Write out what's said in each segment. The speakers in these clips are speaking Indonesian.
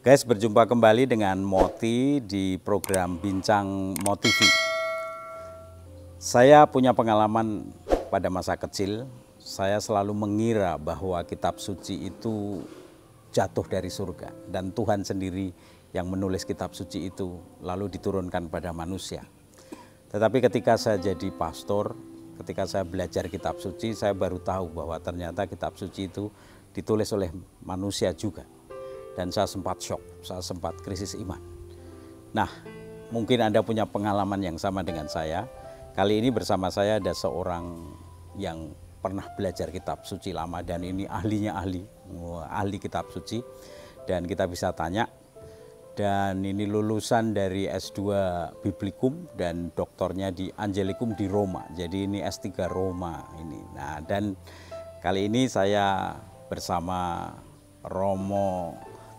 Guys, berjumpa kembali dengan Moti di program Bincang Motivi. Saya punya pengalaman pada masa kecil, saya selalu mengira bahwa kitab suci itu jatuh dari surga dan Tuhan sendiri yang menulis kitab suci itu lalu diturunkan pada manusia. Tetapi ketika saya jadi pastor, ketika saya belajar kitab suci, saya baru tahu bahwa ternyata kitab suci itu ditulis oleh manusia juga. Dan saya sempat shock, saya sempat krisis iman. Nah, mungkin Anda punya pengalaman yang sama dengan saya. Kali ini bersama saya ada seorang yang pernah belajar kitab suci lama dan ini ahli kitab suci. Dan kita bisa tanya, dan ini lulusan dari S2 Biblikum dan doktornya di Angelicum di Roma. Jadi ini S3 Roma ini. Nah, dan kali ini saya bersama Romo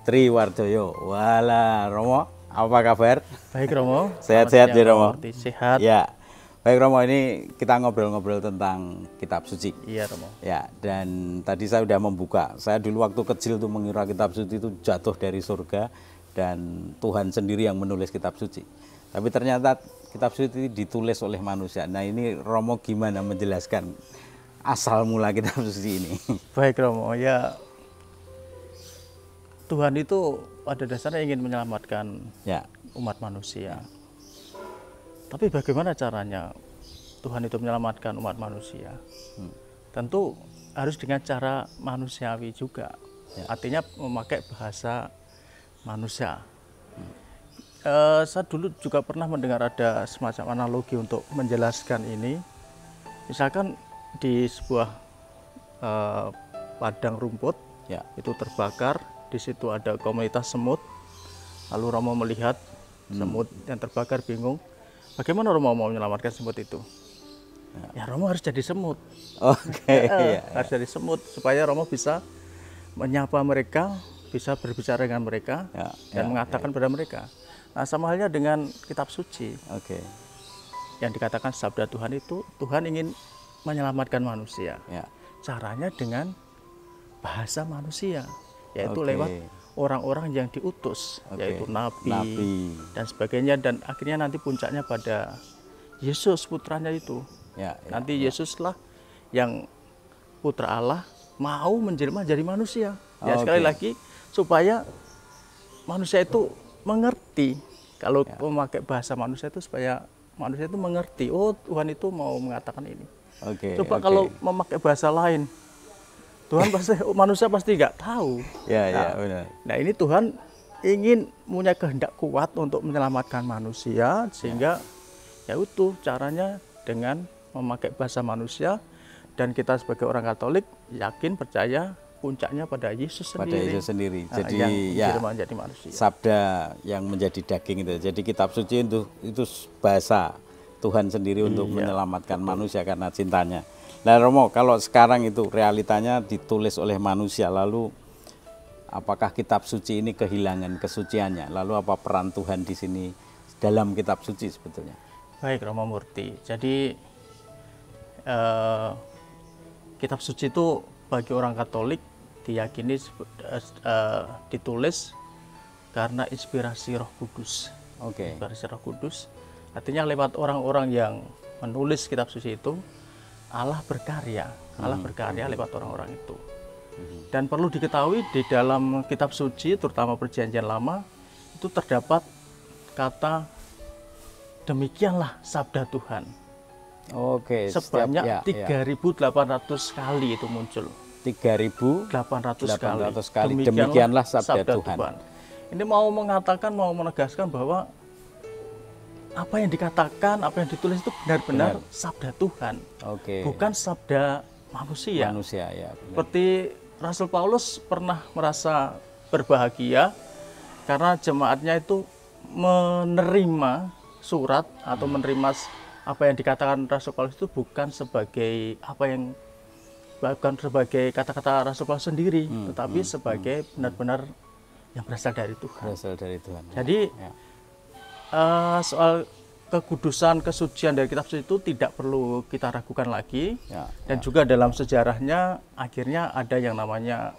Triwardoyo. Wala Romo, apa kabar? Baik Romo. Sehat-sehat ya Romo? Sehat. Ya. Baik Romo, ini kita ngobrol-ngobrol tentang kitab suci. Iya Romo. Ya, dan tadi saya sudah membuka. Saya dulu waktu kecil tuh mengira kitab suci itu jatuh dari surga dan Tuhan sendiri yang menulis kitab suci. Tapi ternyata kitab suci ditulis oleh manusia. Nah, ini Romo gimana menjelaskan asal mula kitab suci ini? Baik Romo, ya Tuhan itu pada dasarnya ingin menyelamatkan umat manusia. Tapi bagaimana caranya Tuhan itu menyelamatkan umat manusia? Tentu harus dengan cara manusiawi juga. Artinya memakai bahasa manusia. Saya dulu juga pernah mendengar ada semacam analogi untuk menjelaskan ini. Misalkan di sebuah padang rumput itu terbakar. Di situ ada komunitas semut, lalu Romo melihat semut yang terbakar, bingung, bagaimana Romo mau menyelamatkan semut itu? Ya Romo harus jadi semut. Harus jadi semut supaya Romo bisa menyapa mereka, bisa berbicara dengan mereka dan mengatakan pada mereka. Nah, sama halnya dengan kitab suci. Yang dikatakan sabda Tuhan itu, Tuhan ingin menyelamatkan manusia. Caranya dengan bahasa manusia, yaitu lewat orang-orang yang diutus, yaitu nabi dan sebagainya, dan akhirnya nanti puncaknya pada Yesus putranya itu. Nanti Yesuslah yang putra Allah mau menjelma jadi manusia. Sekali lagi supaya manusia itu mengerti. Kalau memakai bahasa manusia itu supaya manusia itu mengerti, oh Tuhan itu mau mengatakan ini. Coba kalau memakai bahasa lain, Tuhan pasti, manusia pasti nggak tahu. Benar. Nah, ini Tuhan ingin punya kehendak kuat untuk menyelamatkan manusia, sehingga ya itu caranya dengan memakai bahasa manusia, dan kita sebagai orang Katolik yakin percaya puncaknya pada Yesus sendiri. Pada Yesus sendiri. Jadi yang menjadi manusia. Sabda yang menjadi daging itu. Jadi kitab suci itu bahasa Tuhan sendiri untuk menyelamatkan manusia karena cintanya. Nah Romo, kalau sekarang itu realitanya ditulis oleh manusia, lalu apakah kitab suci ini kehilangan kesuciannya? Lalu apa peran Tuhan di sini dalam kitab suci sebetulnya? Baik Romo Murti, jadi kitab suci itu bagi orang Katolik diyakini ditulis karena inspirasi Roh Kudus. Inspirasi Roh Kudus, artinya lewat orang-orang yang menulis kitab suci itu, Allah berkarya lewat orang-orang itu. Dan perlu diketahui di dalam kitab suci, terutama Perjanjian Lama, itu terdapat kata demikianlah sabda Tuhan. Sebanyak 3.800 kali itu muncul. 3.800 kali. Demikianlah sabda Tuhan. Ini mau mengatakan, mau menegaskan bahwa apa yang dikatakan, apa yang ditulis itu benar-benar sabda Tuhan, bukan sabda manusia. Seperti Rasul Paulus pernah merasa berbahagia karena jemaatnya itu menerima surat atau menerima apa yang dikatakan Rasul Paulus itu bukan sebagai kata-kata Rasul Paulus sendiri, tetapi sebagai benar-benar yang berasal dari Tuhan. Jadi soal kekudusan, kesucian dari kitab suci itu tidak perlu kita ragukan lagi. Dan juga dalam sejarahnya akhirnya ada yang namanya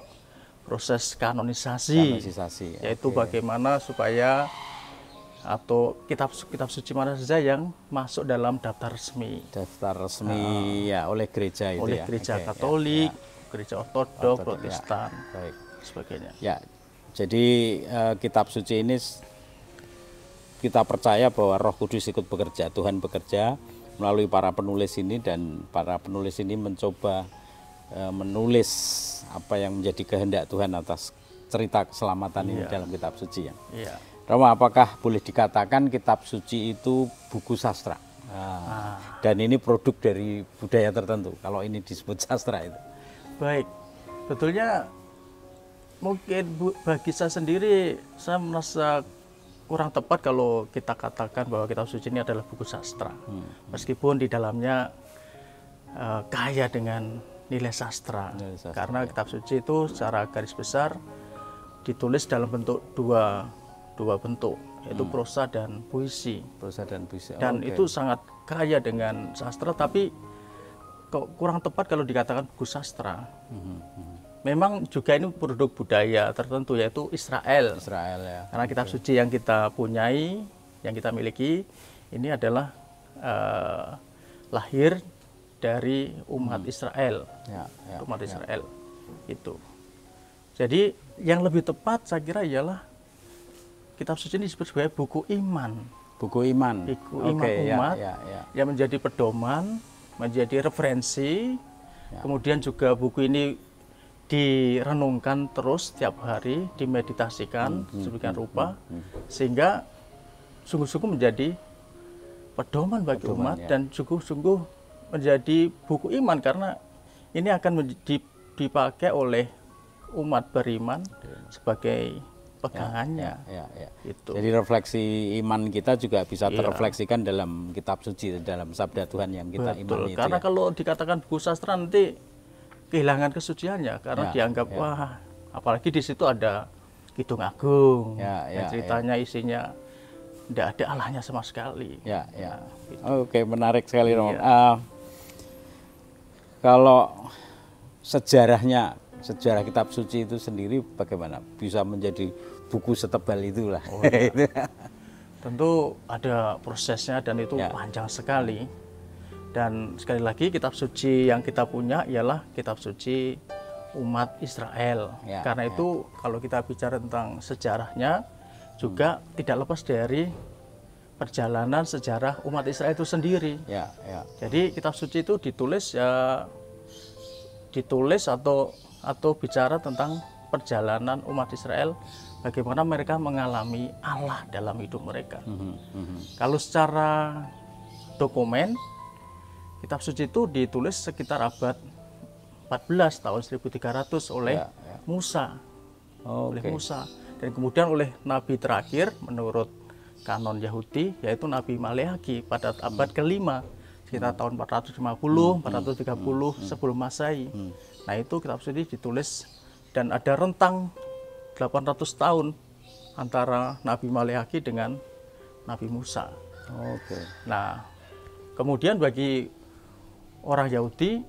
proses kanonisasi, yaitu bagaimana supaya atau kitab suci mana saja yang masuk dalam daftar resmi. Daftar resmi ya oleh gereja itu oleh ya. Gereja Katolik, Gereja Ortodok, Protestan, sebagainya. Ya, jadi kitab suci ini kita percaya bahwa Roh Kudus ikut bekerja, Tuhan bekerja melalui para penulis ini, dan para penulis ini mencoba menulis apa yang menjadi kehendak Tuhan atas cerita keselamatan ini dalam kitab suci ya. Romo, apakah boleh dikatakan kitab suci itu buku sastra? Dan ini produk dari budaya tertentu, kalau ini disebut sastra itu. Baik, betulnya mungkin bagi saya sendiri, saya merasa kurang tepat kalau kita katakan bahwa kitab suci ini adalah buku sastra. Meskipun di dalamnya kaya dengan nilai sastra. Karena kitab suci itu secara garis besar ditulis dalam bentuk dua bentuk, yaitu prosa dan puisi. Dan itu sangat kaya dengan sastra, tapi kok kurang tepat kalau dikatakan buku sastra. Memang juga ini produk budaya tertentu, yaitu Israel ya. Karena kitab suci yang kita punyai, yang kita miliki, ini adalah lahir dari umat Israel. Umat Israel itu. Jadi yang lebih tepat saya kira ialah kitab suci ini disebut sebagai buku iman. Buku iman. Buku iman umat yang menjadi pedoman, menjadi referensi. Kemudian juga buku ini direnungkan terus setiap hari, dimeditasikan sedemikian rupa, sehingga sungguh-sungguh menjadi pedoman bagi umat dan sungguh-sungguh menjadi buku iman, karena ini akan dipakai oleh umat beriman sebagai pegangannya. Itu. Jadi refleksi iman kita juga bisa terrefleksikan dalam kitab suci, dalam sabda Tuhan yang kita imani. Karena kalau dikatakan buku sastra nanti kehilangan kesuciannya, karena dianggap wah, apalagi di situ ada Kidung Agung, ceritanya isinya tidak ada Allahnya sama sekali. Gitu. Oke, menarik sekali, Romo. Kalau sejarah kitab suci itu sendiri bagaimana bisa menjadi buku setebal itulah? Tentu ada prosesnya dan itu panjang sekali. Dan sekali lagi kitab suci yang kita punya ialah kitab suci umat Israel. Karena itu kalau kita bicara tentang sejarahnya juga tidak lepas dari perjalanan sejarah umat Israel itu sendiri. Jadi kitab suci itu ditulis atau bicara tentang perjalanan umat Israel, bagaimana mereka mengalami Allah dalam hidup mereka. Kalau secara dokumen, kitab suci itu ditulis sekitar abad 14 tahun 1300 oleh Musa. Oleh Musa. Dan kemudian oleh nabi terakhir menurut kanon Yahudi, yaitu Nabi Maleakhi pada abad ke-5, sekitar tahun 450, 430 sebelum Masehi. Nah, itu kitab suci ditulis dan ada rentang 800 tahun antara Nabi Maleakhi dengan Nabi Musa. Nah, kemudian bagi orang Yahudi,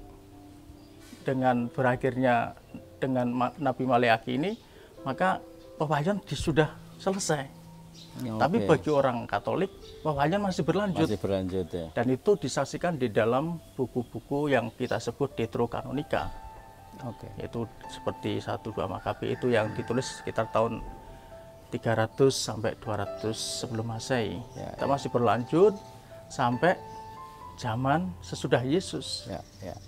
dengan berakhirnya dengan Nabi Maleakhi ini, maka pewahyuan sudah selesai. Tapi bagi orang Katolik, pewahyuan masih berlanjut. Dan itu disaksikan di dalam buku-buku yang kita sebut Deuterokanonika. Yaitu seperti 1-2 Makabe itu yang ditulis sekitar tahun 300 sampai 200 sebelum Masehi. Kita masih berlanjut sampai zaman sesudah Yesus.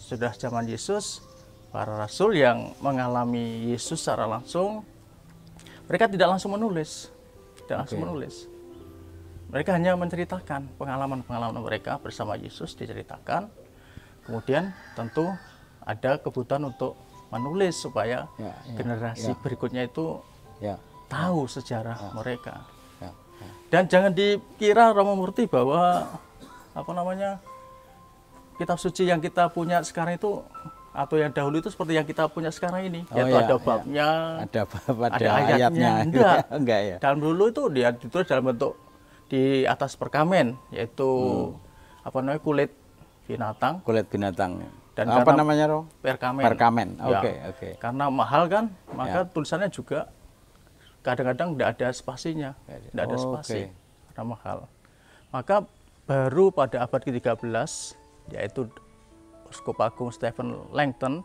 Sudah zaman Yesus, para rasul yang mengalami Yesus secara langsung, mereka tidak langsung menulis. Mereka hanya menceritakan pengalaman-pengalaman mereka bersama Yesus, diceritakan. Kemudian tentu ada kebutuhan untuk menulis supaya generasi berikutnya itu tahu sejarah mereka. Dan jangan dikira Romo Murti bahwa kitab suci yang kita punya sekarang itu atau yang dahulu itu seperti yang kita punya sekarang ini, yaitu ada babnya, ada ayatnya. Enggak. Dalam dulu itu dia ditulis dalam bentuk di atas perkamen, yaitu kulit binatang. Dan apa namanya, Romo? Perkamen. Perkamen. Ya, Oke. karena mahal kan, maka tulisannya juga kadang-kadang tidak ada spasinya, tidak ada spasi, karena mahal. Maka baru pada abad ke-13, yaitu Uskup Agung Stephen Langton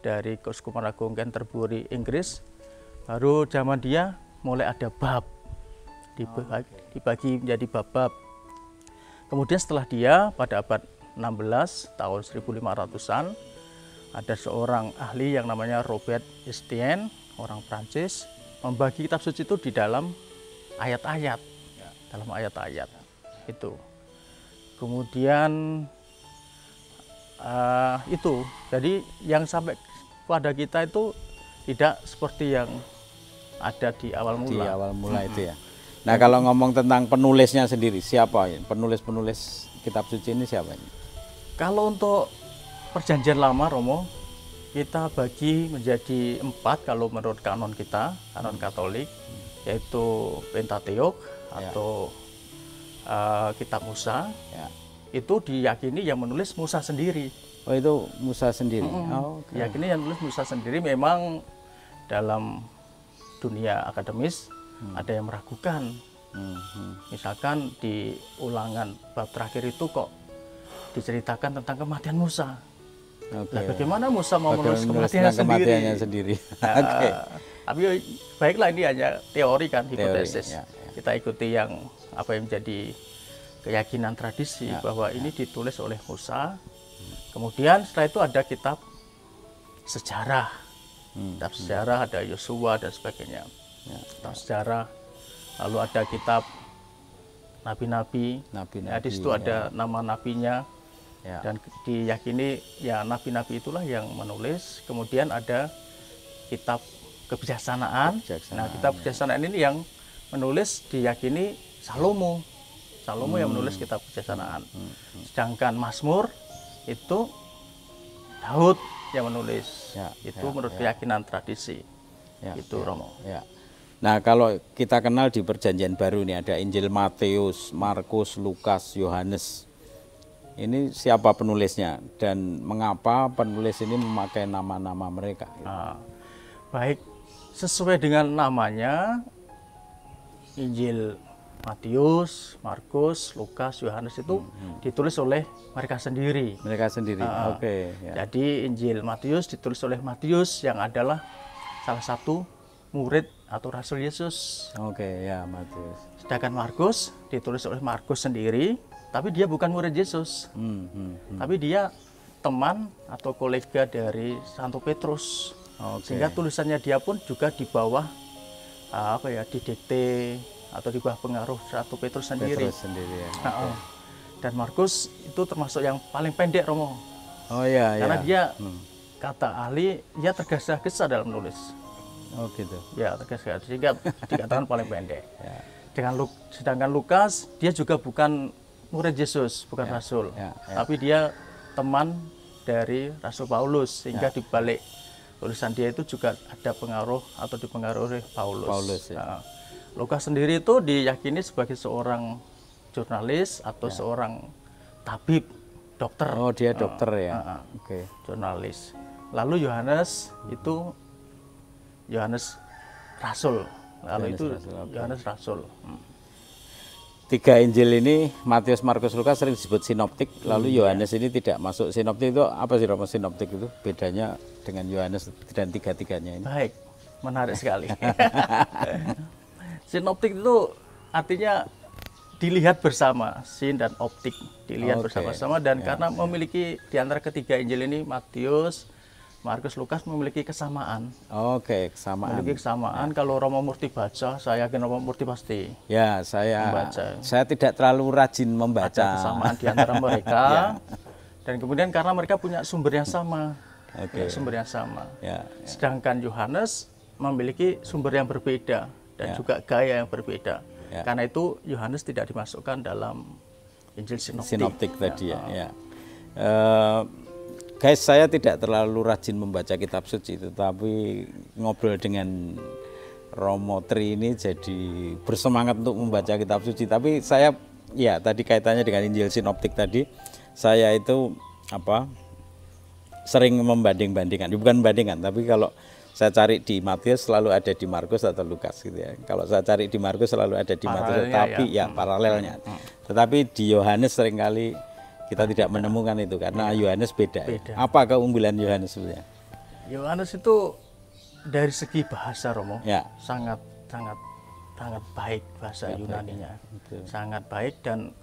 dari Keuskupan Agung Canterbury, Inggris, baru zaman dia mulai ada bab, dibagi menjadi bab-bab. Kemudian setelah dia pada abad 16 tahun 1500-an ada seorang ahli yang namanya Robert Estienne, orang Prancis, membagi kitab suci itu di dalam ayat-ayat, dalam ayat-ayat itu. Kemudian itu, jadi yang sampai pada kita itu tidak seperti yang ada di awal mula. Di awal mula itu ya. Nah, kalau ngomong tentang penulisnya sendiri, siapa ya? Penulis kitab suci ini siapa ini? Kalau untuk Perjanjian Lama, Romo, kita bagi menjadi 4 kalau menurut kanon kita, kanon Katolik, yaitu Pentateuch atau Kitab Musa. Itu diyakini yang menulis Musa sendiri. Oh, itu Musa sendiri. Diyakini yang menulis Musa sendiri. Memang dalam dunia akademis ada yang meragukan. Misalkan di Ulangan bab terakhir itu kok diceritakan tentang kematian Musa. Nah, bagaimana Musa mau menulis kematiannya sendiri? Tapi baiklah, ini hanya teori kan, hipotesis. Kita ikuti yang apa yang menjadi keyakinan tradisi bahwa ini ditulis oleh Musa. Kemudian setelah itu ada kitab sejarah. Kitab sejarah ada Yosua dan sebagainya. Kitab sejarah. Lalu ada kitab nabi-nabi. Di situ ada nama nabinya. Dan diyakini ya nabi-nabi itulah yang menulis. Kemudian ada kitab kebijaksanaan. Nah, kitab kebijaksanaan ini yang menulis diyakini Salomo. Salomo yang menulis kitab kebijaksanaan. Sedangkan Mazmur itu Daud yang menulis. Itu menurut keyakinan tradisi. Itu Romo. Nah, kalau kita kenal di Perjanjian Baru ini ada Injil Matius, Markus, Lukas, Yohanes. Ini siapa penulisnya dan mengapa penulis ini memakai nama-nama mereka? Baik, sesuai dengan namanya, Injil Matius, Markus, Lukas, Yohanes itu ditulis oleh mereka sendiri. Mereka sendiri. Jadi Injil Matius ditulis oleh Matius yang adalah salah satu murid atau Rasul Yesus. Matius. Sedangkan Markus ditulis oleh Markus sendiri, tapi dia bukan murid Yesus. Tapi dia teman atau kolega dari Santo Petrus. Sehingga tulisannya dia pun juga di bawah didikte atau di bawah pengaruh Santo Petrus sendiri. Dan Markus itu termasuk yang paling pendek, Romo. Karena dia kata ahli, dia tergesa-gesa dalam menulis. Tergesa-gesa, sehingga dikatakan paling pendek. Sedangkan Lukas, dia juga bukan murid Yesus, bukan rasul, tapi dia teman dari Rasul Paulus, sehingga di balik tulisan dia itu juga ada pengaruh atau dipengaruhi oleh Paulus. Lukas sendiri itu diyakini sebagai seorang jurnalis atau seorang tabib, dokter. Dia dokter Jurnalis. Lalu Yohanes itu Yohanes Rasul. Yohanes Rasul. 3 Injil ini, Matius, Markus, Lukas sering disebut sinoptik, lalu Yohanes ini tidak masuk. Sinoptik itu apa sih, Romo? Sinoptik itu bedanya dengan Yohanes dan tiga-tiganya ini? Baik, menarik sekali. Sinoptik itu artinya dilihat bersama, sin dan optik, dilihat bersama-sama, dan karena memiliki di antara ketiga Injil ini, Matius, Markus, Lukas memiliki kesamaan. Kesamaan. Memiliki kesamaan. Kalau Romo Murti baca, saya yakin Romo Murti pasti. Saya tidak terlalu rajin membaca. Ada kesamaan di antara mereka. Dan kemudian karena mereka punya sumber yang sama. Sumber yang sama. Sedangkan Yohanes memiliki sumber yang berbeda dan juga gaya yang berbeda. Karena itu Yohanes tidak dimasukkan dalam Injil sinoptik tadi Guys, saya tidak terlalu rajin membaca kitab suci, tetapi ngobrol dengan Romo Tri ini jadi bersemangat untuk membaca kitab suci. Tapi saya, tadi kaitannya dengan Injil sinoptik tadi, saya itu sering membanding-bandingkan, bukan membandingkan, tapi kalau saya cari di Matius selalu ada di Markus atau Lukas gitu ya. Kalau saya cari di Markus selalu ada di Matius, tapi ya paralelnya. Tetapi di Yohanes seringkali kita tidak menemukan itu karena Yohanes beda. Ya. Apa keunggulan Yohanes sebenarnya? Yohanes itu dari segi bahasa, Romo, Ya. sangat baik bahasa Yunaninya, sangat baik, dan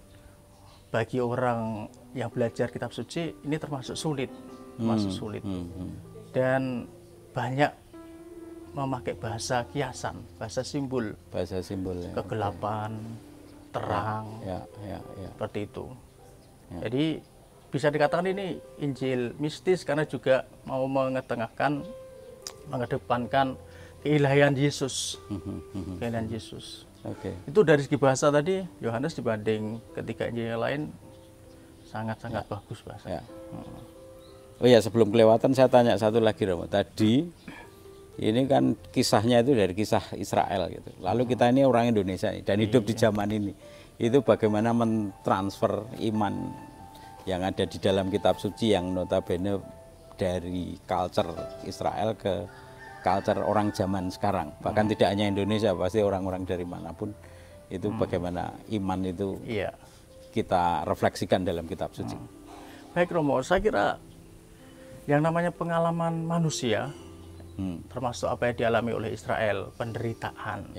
bagi orang yang belajar kitab suci ini termasuk sulit, dan banyak memakai bahasa kiasan, bahasa simbol ya. Kegelapan, terang, ya. seperti itu. Jadi bisa dikatakan ini Injil mistis karena juga mau mengedepankan keilahian Yesus. Keilahian Yesus. Itu dari segi bahasa tadi Yohanes dibanding ketiga Injil yang lain sangat bagus bahasa. Oh ya, sebelum kelewatan saya tanya satu lagi, Romo. Tadi ini kan kisahnya itu dari kisah Israel gitu. Lalu kita ini orang Indonesia dan hidup di zaman ini. Itu bagaimana mentransfer iman yang ada di dalam kitab suci yang notabene dari culture Israel ke culture orang zaman sekarang. Bahkan tidak hanya Indonesia, pasti orang-orang dari manapun itu bagaimana iman itu kita refleksikan dalam kitab suci. Baik, Romo, saya kira yang namanya pengalaman manusia, termasuk apa yang dialami oleh Israel, penderitaan,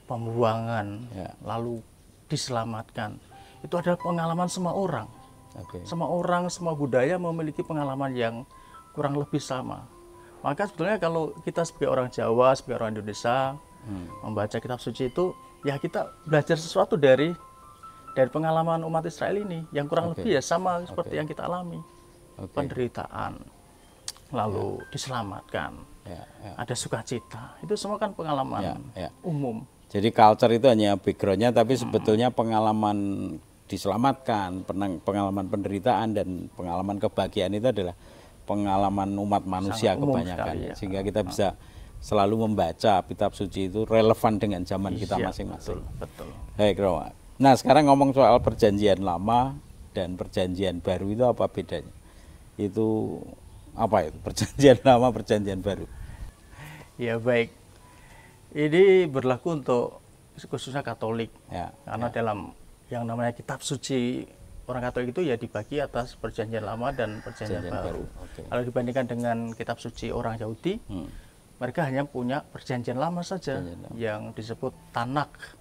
pembuangan, lalu diselamatkan, itu adalah pengalaman semua orang. Semua orang, semua budaya memiliki pengalaman yang kurang lebih sama. Maka sebetulnya kalau kita sebagai orang Jawa, sebagai orang Indonesia, membaca kitab suci itu, ya kita belajar sesuatu dari pengalaman umat Israel ini, yang kurang lebih ya sama seperti yang kita alami. Penderitaan, lalu diselamatkan, ada sukacita, itu semua kan pengalaman umum. Jadi culture itu hanya backgroundnya, tapi sebetulnya pengalaman diselamatkan, pengalaman penderitaan dan pengalaman kebahagiaan itu adalah pengalaman umat manusia kebanyakan. Sehingga kita bisa selalu membaca kitab suci itu relevan dengan zaman kita masing-masing. Betul. Baik, Romo. Nah, sekarang ngomong soal perjanjian lama dan perjanjian baru itu apa bedanya? Itu apa itu perjanjian lama, perjanjian baru? Ya, baik, ini berlaku untuk khususnya Katolik, karena dalam yang namanya kitab suci orang Katolik itu ya dibagi atas perjanjian lama dan perjanjian baru. Kalau dibandingkan dengan kitab suci orang Yahudi, mereka hanya punya perjanjian lama saja yang disebut Tanakh,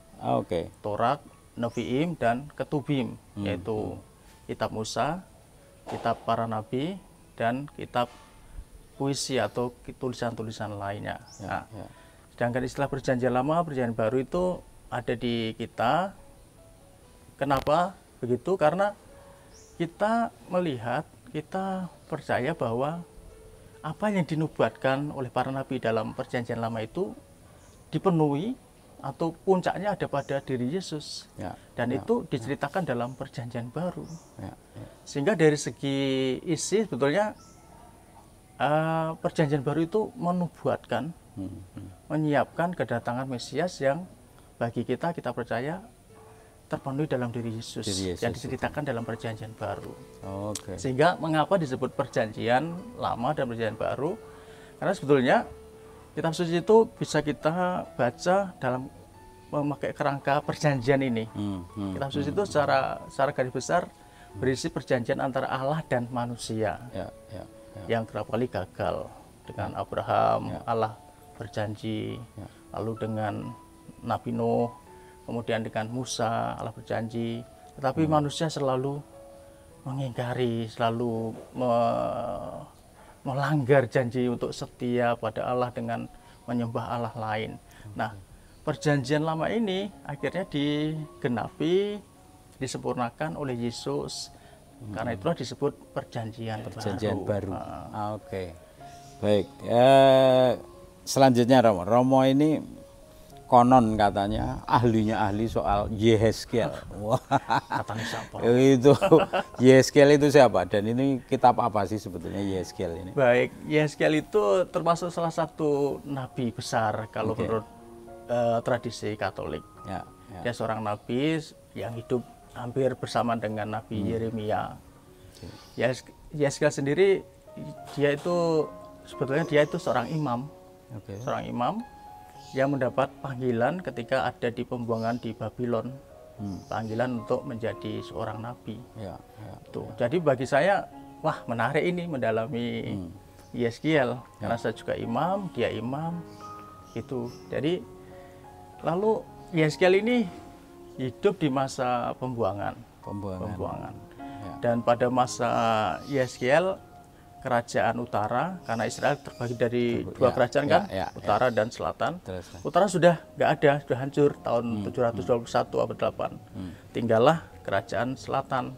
Torat, Nevi'im, dan Ketubim, yaitu kitab Musa, kitab para nabi, dan kitab puisi atau tulisan-tulisan lainnya. Sedangkan istilah perjanjian lama, perjanjian baru itu ada di kita. Kenapa begitu? Karena kita melihat, kita percaya bahwa apa yang dinubuatkan oleh para nabi dalam perjanjian lama itu dipenuhi atau puncaknya ada pada diri Yesus. Dan itu diceritakan dalam perjanjian baru. Sehingga dari segi isi sebetulnya perjanjian baru itu menubuatkan, menyiapkan kedatangan Mesias yang bagi kita percaya terpenuhi dalam diri Yesus yang diceritakan dalam perjanjian baru. Sehingga mengapa disebut perjanjian lama dan perjanjian baru? Karena sebetulnya kitab suci itu bisa kita baca dalam memakai kerangka perjanjian ini. Kitab suci itu secara garis besar berisi perjanjian antara Allah dan manusia yang kerap kali gagal. Dengan Abraham, Allah berjanji, lalu dengan Nabi Nuh, kemudian dengan Musa, Allah berjanji, tetapi manusia selalu mengingkari, selalu melanggar janji untuk setia pada Allah dengan menyembah Allah lain. Nah, perjanjian lama ini akhirnya digenapi, disempurnakan oleh Yesus. Karena itulah disebut perjanjian baru. Baik. Selanjutnya Romo ini konon katanya ahli soal Yehezkiel. Katanya siapa? Itu Yehezkiel itu siapa? Dan ini kitab apa sih sebetulnya Yehezkiel ini? Baik, Yehezkiel itu termasuk salah satu nabi besar kalau menurut tradisi Katolik. Dia seorang nabi yang hidup hampir bersama dengan Nabi Yeremia. Yehezkiel sendiri dia itu sebetulnya dia itu seorang imam, Oke. seorang imam yang mendapat panggilan ketika ada di pembuangan di Babylon, panggilan untuk menjadi seorang nabi. Ya, ya. Tuh. Jadi bagi saya, wah menarik ini mendalami Yeskiel, karena saya juga imam, dia imam, itu. Jadi lalu Yeskiel ini hidup di masa pembuangan. Pembuangan. Ya. Dan pada masa Yeskiel, kerajaan utara, karena Israel terbagi dari dua kerajaan kan, utara dan selatan. Terus. Utara sudah nggak ada, sudah hancur tahun 721 abad 8. Tinggallah kerajaan selatan,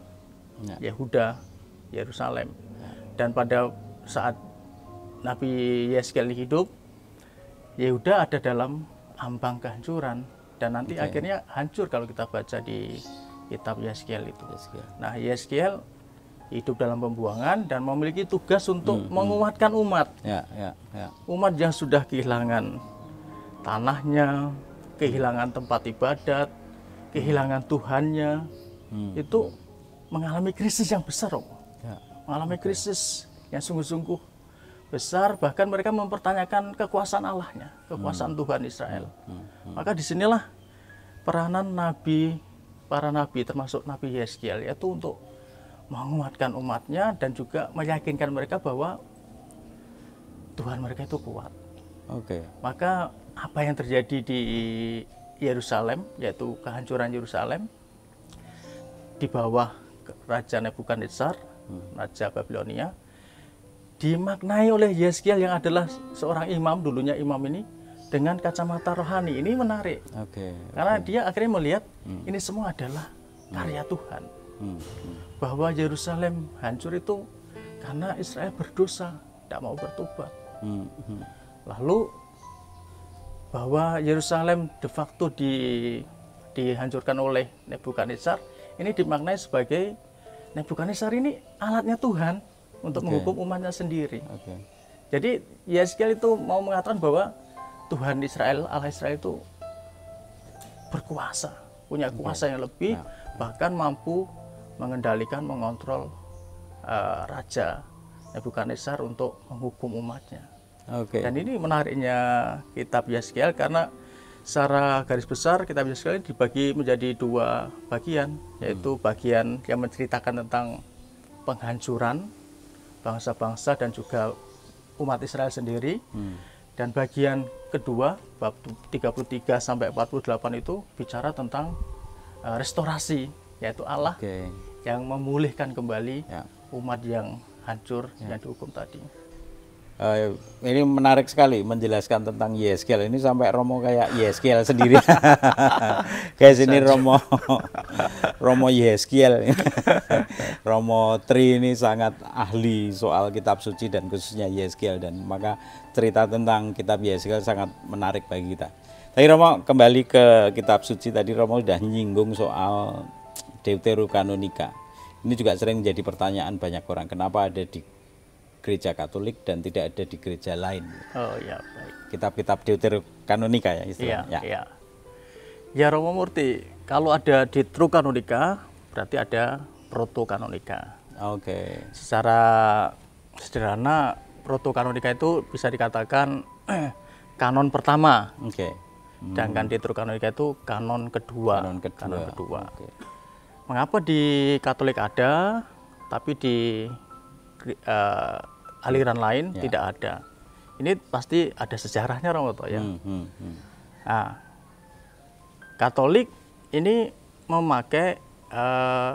Yehuda, Yerusalem. Dan pada saat Nabi Yeskiel hidup, Yehuda ada dalam ambang kehancuran, dan nanti akhirnya hancur kalau kita baca di kitab Yeskiel itu. Nah, Yeskiel hidup dalam pembuangan dan memiliki tugas untuk menguatkan umat. Umat yang sudah kehilangan tanahnya, kehilangan tempat ibadat, kehilangan Tuhannya, itu mengalami krisis yang besar, mengalami krisis yang sungguh-sungguh besar. Bahkan mereka mempertanyakan kekuasaan Allahnya, kekuasaan Tuhan Israel. Maka disinilah peranan para nabi, termasuk Nabi Yeskiel, yaitu untuk menguatkan umatnya dan juga meyakinkan mereka bahwa Tuhan mereka itu kuat. Maka apa yang terjadi di Yerusalem, yaitu kehancuran Yerusalem di bawah Raja Nebukadnezar, Raja Babilonia, dimaknai oleh Yeskiel yang adalah seorang imam, dulunya imam ini, dengan kacamata rohani. Ini menarik, karena dia akhirnya melihat ini semua adalah karya Tuhan. Bahwa Yerusalem hancur itu karena Israel berdosa, tidak mau bertobat. Lalu bahwa Yerusalem de facto dihancurkan oleh Nebukadnezar, ini dimaknai sebagai Nebukadnezar ini alatnya Tuhan untuk menghukum umatnya sendiri. Jadi Yeskiel itu mau mengatakan bahwa Tuhan Israel, Allah Israel itu berkuasa, punya kuasa yang lebih, bahkan mampu mengendalikan, mengontrol Raja Nebukadnezar untuk menghukum umatnya. Dan ini menariknya kitab Yeskiel, karena secara garis besar kitab Yeskiel dibagi menjadi dua bagian, yaitu bagian yang menceritakan tentang penghancuran bangsa-bangsa dan juga umat Israel sendiri, dan bagian kedua bab 33 sampai 48 itu bicara tentang restorasi, yaitu Allah yang memulihkan kembali umat yang hancur, yang dihukum tadi. Ini menarik sekali menjelaskan tentang Yeskiel. Ini sampai Romo kayak Yeskiel sendiri. Kayak sini Romo Yeskiel. Romo Tri ini sangat ahli soal kitab suci dan khususnya Yeskiel, dan maka cerita tentang kitab Yeskiel sangat menarik bagi kita. Tapi Romo kembali ke kitab suci, tadi Romo sudah nyinggung soal Deuterokanonika. Ini juga sering menjadi pertanyaan banyak orang, kenapa ada di gereja Katolik dan tidak ada di gereja lain. Baik. Kitab-kitab Deuterokanonika ya istilahnya. Ya Romo Murti, kalau ada Deuterokanonika berarti ada Protokanonika. Secara sederhana, Protokanonika itu bisa dikatakan kanon pertama. Sedangkan Deuterokanonika itu kanon kedua. Mengapa di Katolik ada, tapi di aliran lain tidak ada? Ini pasti ada sejarahnya, Romo, ya. Nah, Katolik ini memakai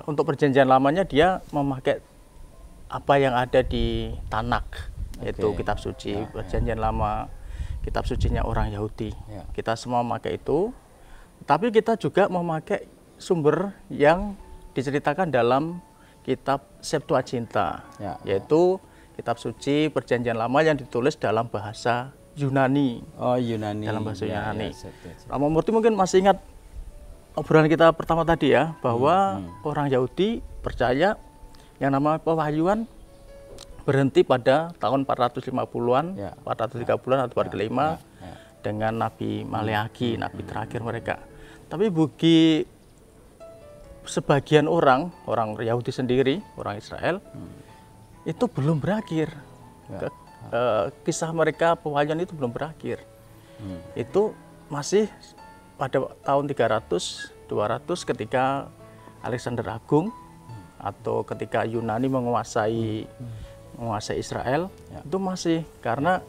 untuk perjanjian lamanya, dia memakai apa yang ada di Tanakh, yaitu kitab suci perjanjian lama, kitab sucinya orang Yahudi. Kita semua memakai itu, tapi kita juga memakai sumber yang diceritakan dalam kitab Septuaginta, yaitu kitab suci perjanjian lama yang ditulis dalam bahasa Yunani. Yunani. Dalam bahasa Yunani. Romo Murti mungkin masih ingat obrolan kita pertama tadi ya, bahwa orang Yahudi percaya yang nama pewahyuan berhenti pada tahun 450-an, 430-an atau 405 dengan Nabi Maleakhi, Nabi terakhir mereka. Tapi bagi sebagian orang Yahudi sendiri, orang Israel, itu belum berakhir. Kisah mereka pewahyuan itu belum berakhir. Itu masih pada tahun 300, 200 ketika Alexander Agung atau ketika Yunani menguasai Israel, itu masih, karena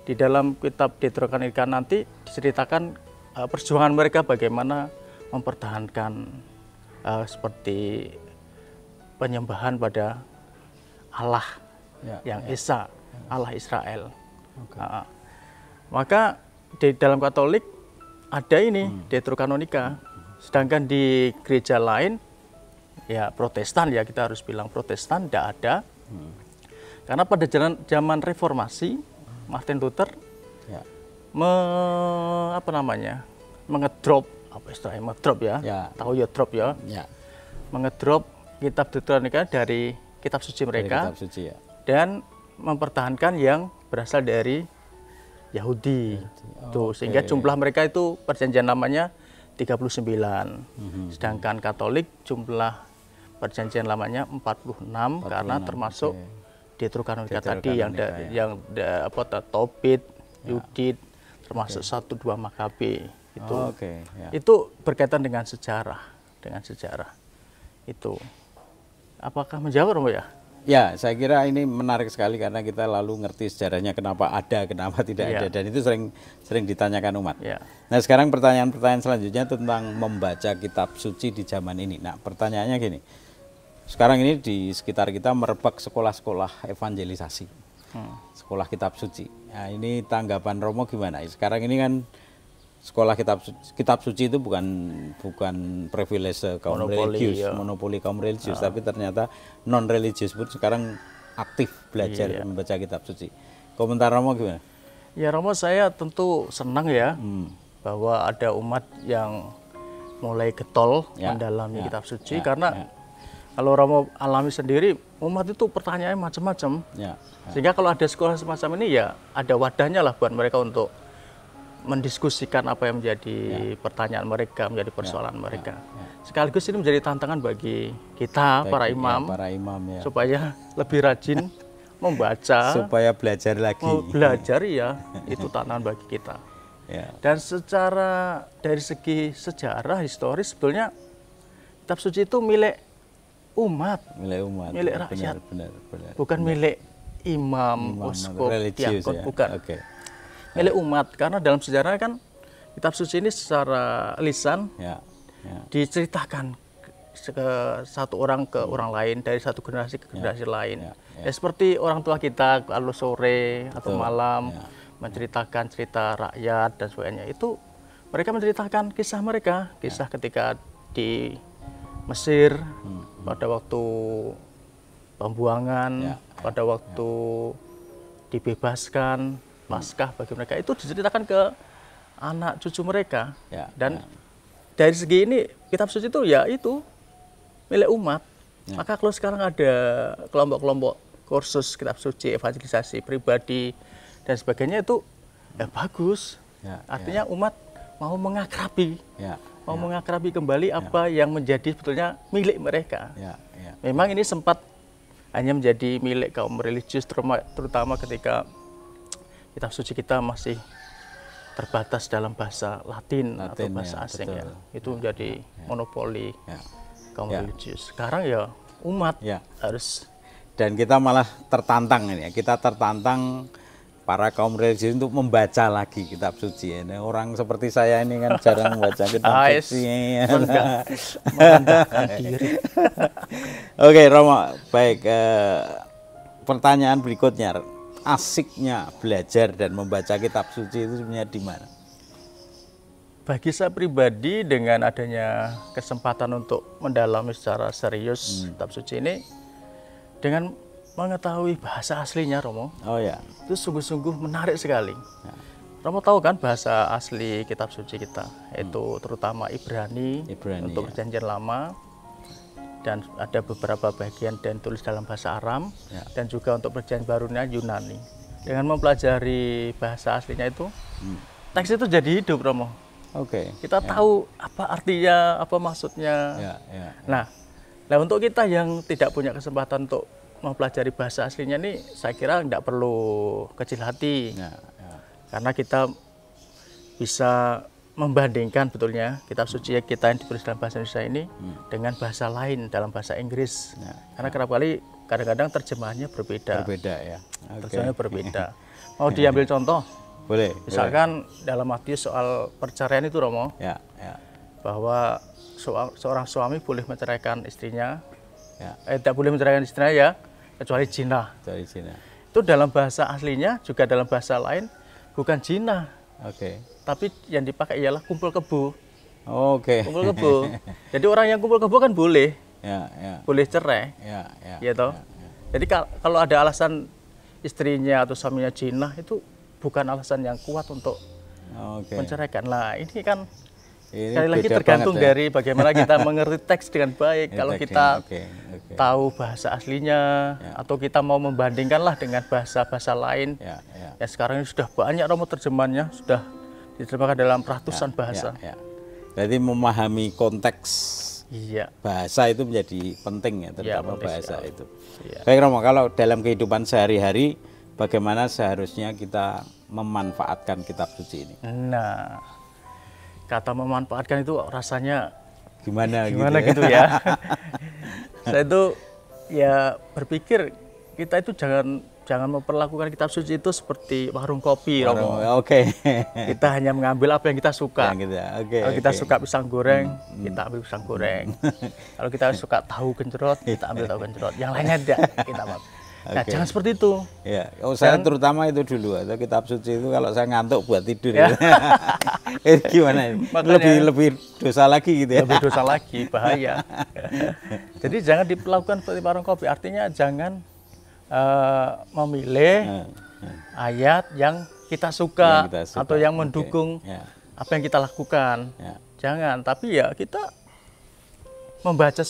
di dalam kitab Deuterokanonikan nanti diceritakan perjuangan mereka bagaimana mempertahankan seperti penyembahan pada Allah yang Esa, Allah Israel. Maka di dalam Katolik ada ini Deuterokanonika, sedangkan di gereja lain ya Protestan, ya kita harus bilang Protestan, tidak ada. Karena pada zaman Reformasi Martin Luther mengedrop, apa istilahnya ngedrop ya, tahu ya drop ya, mengedrop kitab Deuterokanonikan dari kitab suci mereka, dan mempertahankan yang berasal dari Yahudi. Sehingga jumlah mereka itu perjanjian lamanya 39, sedangkan Katolik jumlah perjanjian lamanya 46, karena termasuk Deuterokanonika tadi yang Tobit, Yudit, termasuk 1-2 Makabe itu. Itu berkaitan dengan sejarah, itu. Apakah menjawab, Romo ya? Ya, saya kira ini menarik sekali karena kita lalu ngerti sejarahnya kenapa ada, kenapa tidak ada, dan itu sering ditanyakan umat. Nah, sekarang pertanyaan selanjutnya tentang membaca kitab suci di zaman ini. Nah, pertanyaannya gini. Sekarang ini di sekitar kita merebak sekolah-sekolah evangelisasi, sekolah kitab suci. Nah, ini tanggapan Romo gimana? Sekarang ini kan sekolah kitab suci itu bukan privilege kaum religius, monopoli kaum religius, tapi ternyata non religius pun sekarang aktif belajar membaca kitab suci. Komentar Romo gimana? Ya, Romo, saya tentu senang ya bahwa ada umat yang mulai getol mendalami kitab suci, karena kalau Romo alami sendiri, umat itu pertanyaannya macam-macam. Sehingga kalau ada sekolah semacam ini, ya ada wadahnya lah buat mereka untuk mendiskusikan apa yang menjadi pertanyaan mereka, menjadi persoalan mereka. Sekaligus ini menjadi tantangan bagi kita, para imam, supaya lebih rajin membaca, supaya belajar lagi. Belajar ya, itu tantangan bagi kita. Dan dari segi sejarah historis, sebetulnya kitab suci itu milik umat, milik rakyat, bukan milik imam, uskup, diakon, bukan. Milik umat, karena dalam sejarah kan kitab suci ini secara lisan diceritakan ke satu orang ke orang lain, dari satu generasi ke generasi lain. Ya, seperti orang tua kita kalau sore atau malam menceritakan cerita rakyat dan sebagainya, itu mereka menceritakan kisah mereka, kisah ketika di Mesir, pada waktu pembuangan, pada waktu dibebaskan, Paskah bagi mereka, itu diceritakan ke anak cucu mereka. Dan dari segi ini kitab suci itu ya itu milik umat. Maka kalau sekarang ada kelompok-kelompok kursus kitab suci, evangelisasi pribadi dan sebagainya, itu ya bagus. Artinya umat mau mengakrabi, mengakrabi kembali apa yang menjadi sebetulnya milik mereka. Memang ini sempat hanya menjadi milik kaum religius, terutama ketika kitab suci kita masih terbatas dalam bahasa Latin atau bahasa asing, itu menjadi monopoli kaum religius. Sekarang ya umat harus, dan kita malah tertantang ini, kita tertantang para kaum religius untuk membaca lagi kitab suci. Ini orang seperti saya ini kan jarang membaca kitab suci. Oke, Romo, baik. Pertanyaan berikutnya, asiknya belajar dan membaca kitab suci itu sebenarnya di mana? Bagi saya pribadi, dengan adanya kesempatan untuk mendalami secara serius kitab suci ini, dengan mengetahui bahasa aslinya, Romo, itu sungguh-sungguh menarik sekali. Romo tahu kan bahasa asli kitab suci kita, yaitu terutama Ibrani untuk perjanjian lama, dan ada beberapa bagian dan tulis dalam bahasa Aram, dan juga untuk perjanjian barunya Yunani. Dengan mempelajari bahasa aslinya itu, teks itu jadi hidup, Romo. Kita tahu apa artinya, apa maksudnya. Nah, untuk kita yang tidak punya kesempatan untuk mempelajari bahasa aslinya ini saya kira nggak perlu kecil hati. Ya. Karena kita bisa membandingkan betulnya kitab suci kita yang ditulis dalam bahasa Indonesia ini dengan bahasa lain dalam bahasa Inggris. Karena kerap kali kadang-kadang terjemahannya berbeda. Berbeda ya. Terjemahannya berbeda. Mau diambil contoh? Boleh. Misalkan dalam Matius soal perceraian itu Romo, Ya. bahwa seorang suami boleh menceraikan istrinya, Ya. tidak boleh menceraikan istrinya ya, kecuali zina. Dari Cina. Itu dalam bahasa aslinya juga dalam bahasa lain bukan zina, Oke. tapi yang dipakai ialah kumpul kebo. Oke. Kumpul kebo. Jadi orang yang kumpul kebo kan boleh Ya. cerai, Ya. ya toh. Jadi kalau ada alasan istrinya atau suaminya zina itu bukan alasan yang kuat untuk Oke. menceraikan. Nah ini kan Ini sekali lagi beda tergantung banget ya. dari bagaimana kita mengerti teks dengan baik. Kalau Teks kita oke. tahu bahasa aslinya atau kita mau membandingkanlah dengan bahasa-bahasa lain. Ya. Ya sekarang ini sudah banyak Romo terjemahannya, sudah diterjemahkan dalam ratusan bahasa. Ya. Berarti memahami konteks Iya. bahasa itu menjadi penting ya, terutama penting bahasa sekali. itu. Iya. Baik Romo, kalau dalam kehidupan sehari-hari bagaimana seharusnya kita memanfaatkan kitab suci ini? Nah, kata memanfaatkan itu rasanya Gimana gitu ya. Saya itu ya berpikir kita itu jangan memperlakukan kitab suci itu seperti warung kopi, Romo. Oke. Kita hanya mengambil apa yang kita suka. Yang gitu ya. Oke. Kalau kita suka pisang goreng, kita ambil pisang goreng. Kalau kita suka tahu genjerot, kita ambil tahu genjerot. Yang lainnya tidak kita ambil. Nah, jangan seperti itu. Ya, saya terutama itu dulu atau kitab suci itu kalau saya ngantuk buat tidur ya. Gimana? Lebih dosa lagi gitu ya. Lebih dosa lagi, bahaya. Jadi jangan diperlakukan seperti warung kopi. Artinya jangan memilih ayat yang kita suka, atau yang mendukung apa yang kita lakukan. Jangan, tapi ya kita membaca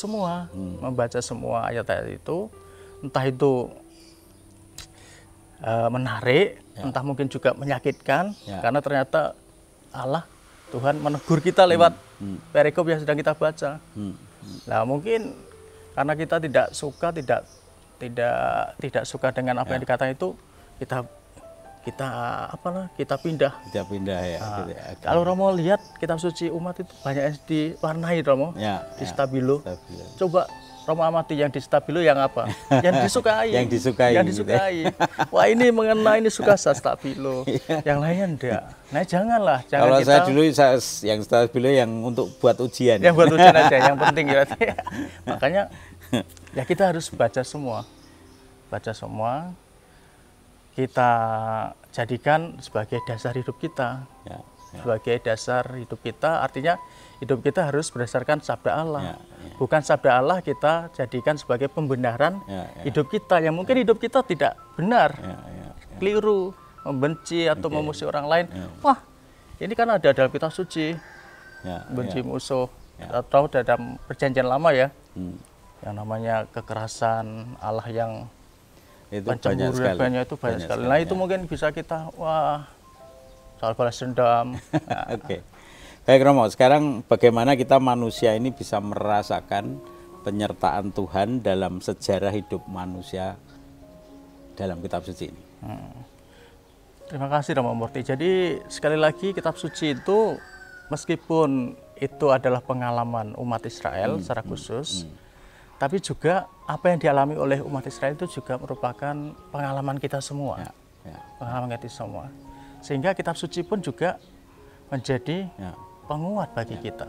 semua ayat-ayat itu, entah itu menarik, entah mungkin juga menyakitkan, karena ternyata Allah Tuhan menegur kita lewat perikop yang sedang kita baca. Nah mungkin karena kita tidak suka, tidak suka dengan apa yang dikatakan itu, kita pindah. Kita pindah ya. Nah, gitu ya. Kalau Romo lihat kitab suci umat itu banyak yang diwarnai Romo, di stabilo. Coba Romo amati yang di stabilo yang apa? Yang disukai. Yang disukai. Yang disukai. Wah ini mengena, ini suka stabilo. Yang lainnya enggak. Nah janganlah. Kalau saya dulu yang stabilo yang untuk buat ujian. Yang buat ujian aja, yang penting berarti. Makanya ya kita harus baca semua. Kita jadikan sebagai dasar hidup kita. Sebagai dasar hidup kita, artinya hidup kita harus berdasarkan sabda Allah. Bukan sabda Allah kita jadikan sebagai pembenaran hidup kita, yang mungkin hidup kita tidak benar, keliru, membenci atau memusuhi orang lain. Wah, ini kan ada dalam kitab suci, benci musuh, atau dalam perjanjian lama ya, yang namanya kekerasan Allah yang pencemburu itu banyak sekali. Nah itu mungkin bisa kita, wah, soal balas dendam. Oke. Baik Romo, sekarang bagaimana kita manusia ini bisa merasakan penyertaan Tuhan dalam sejarah hidup manusia dalam kitab suci ini? Terima kasih Romo Murti. Jadi sekali lagi kitab suci itu meskipun itu adalah pengalaman umat Israel secara khusus, tapi juga apa yang dialami oleh umat Israel itu juga merupakan pengalaman kita semua. Pengalaman kita semua. Sehingga kitab suci pun juga menjadi penguat bagi kita.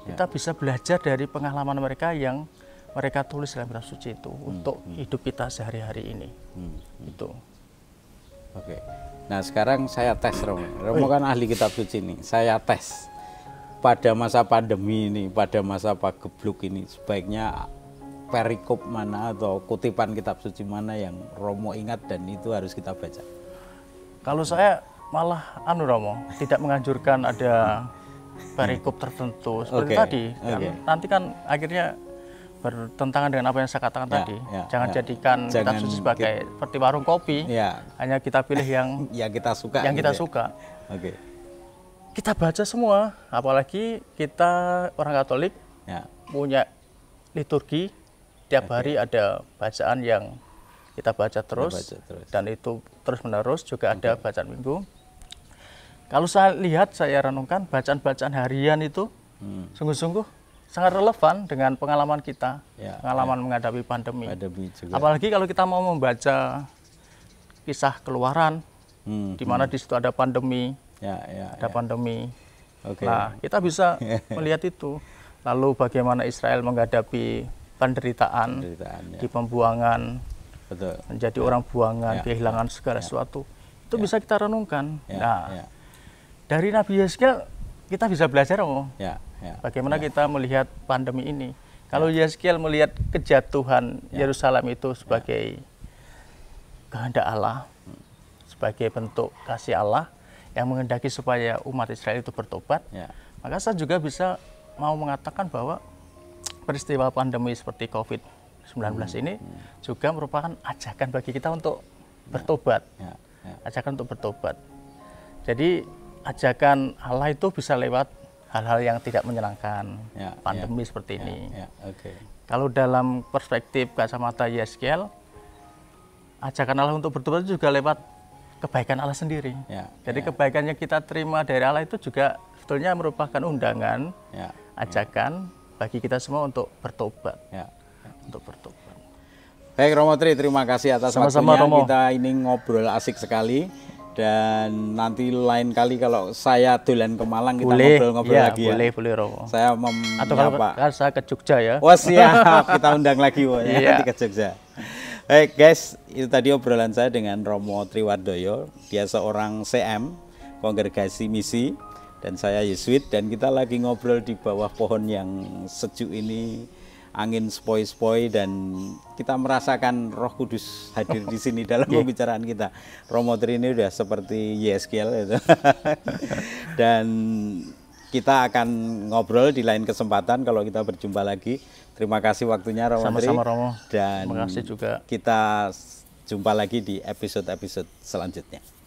Kita bisa belajar dari pengalaman mereka yang mereka tulis dalam kitab suci itu untuk hidup kita sehari-hari ini. Itu. Oke. Nah sekarang saya tes Romo. Romo kan ahli kitab suci ini. Saya tes pada masa pandemi ini, pada masa pagebluk ini, sebaiknya perikop mana atau kutipan kitab suci mana yang Romo ingat dan itu harus kita baca? Kalau saya malah Romo tidak menganjurkan ada perikop tertentu seperti tadi. Nanti kan akhirnya bertentangan dengan apa yang saya katakan tadi. Jangan jadikan kitab suci sebagai seperti warung kopi. Hanya kita pilih yang kita suka. Yang kita suka. Kita baca semua, apalagi kita orang Katolik punya liturgi. Tiap hari ada bacaan yang kita baca terus, dan itu terus-menerus juga ada bacaan minggu. Kalau saya lihat, saya renungkan bacaan-bacaan harian itu sungguh-sungguh sangat relevan dengan pengalaman kita, pengalaman menghadapi pandemi. Apalagi kalau kita mau membaca kisah Keluaran, di mana di situ ada pandemi, pandemi. Nah, kita bisa melihat itu. Lalu bagaimana Israel menghadapi penderitaan di pembuangan, menjadi orang buangan, kehilangan segala sesuatu. Itu bisa kita renungkan. Nah, dari Nabi Yeskiel kita bisa belajar, bagaimana kita melihat pandemi ini. Kalau Yeskiel melihat kejatuhan Yerusalem itu sebagai kehendak Allah, sebagai bentuk kasih Allah yang menghendaki supaya umat Israel itu bertobat, maka saya juga bisa mau mengatakan bahwa peristiwa pandemi seperti COVID-19 ini juga merupakan ajakan bagi kita untuk bertobat, ajakan untuk bertobat. Jadi ajakan Allah itu bisa lewat hal-hal yang tidak menyenangkan, pandemi seperti ini. Kalau dalam perspektif kacamata Yeskiel, ajakan Allah untuk bertobat juga lewat kebaikan Allah sendiri. Jadi kebaikan yang kita terima dari Allah itu juga sebetulnya merupakan undangan, ajakan bagi kita semua untuk bertobat. Untuk bertobat. Baik Romo Tri, terima kasih atas Sama-sama, waktunya. Romo. Kita ini ngobrol asik sekali. Dan nanti lain kali kalau saya dolan ke Malang kita ngobrol-ngobrol lagi ya. Boleh Romo. Saya Atau kalau saya ke Jogja ya. Oh siap, kita undang lagi nanti ke Jogja. Baik guys, itu tadi obrolan saya dengan Romo Triwardoyo. Dia seorang CM, Kongregasi Misi, dan saya Yesuit, dan kita lagi ngobrol di bawah pohon yang sejuk ini, angin sepoi-sepoi, dan kita merasakan Roh Kudus hadir di sini dalam pembicaraan kita. Romo Tri ini udah seperti Yeskiel itu. Dan kita akan ngobrol di lain kesempatan kalau kita berjumpa lagi. Terima kasih waktunya Romo Tri. Sama-sama Romo. Dan terima kasih juga. Kita jumpa lagi di episode-episode selanjutnya.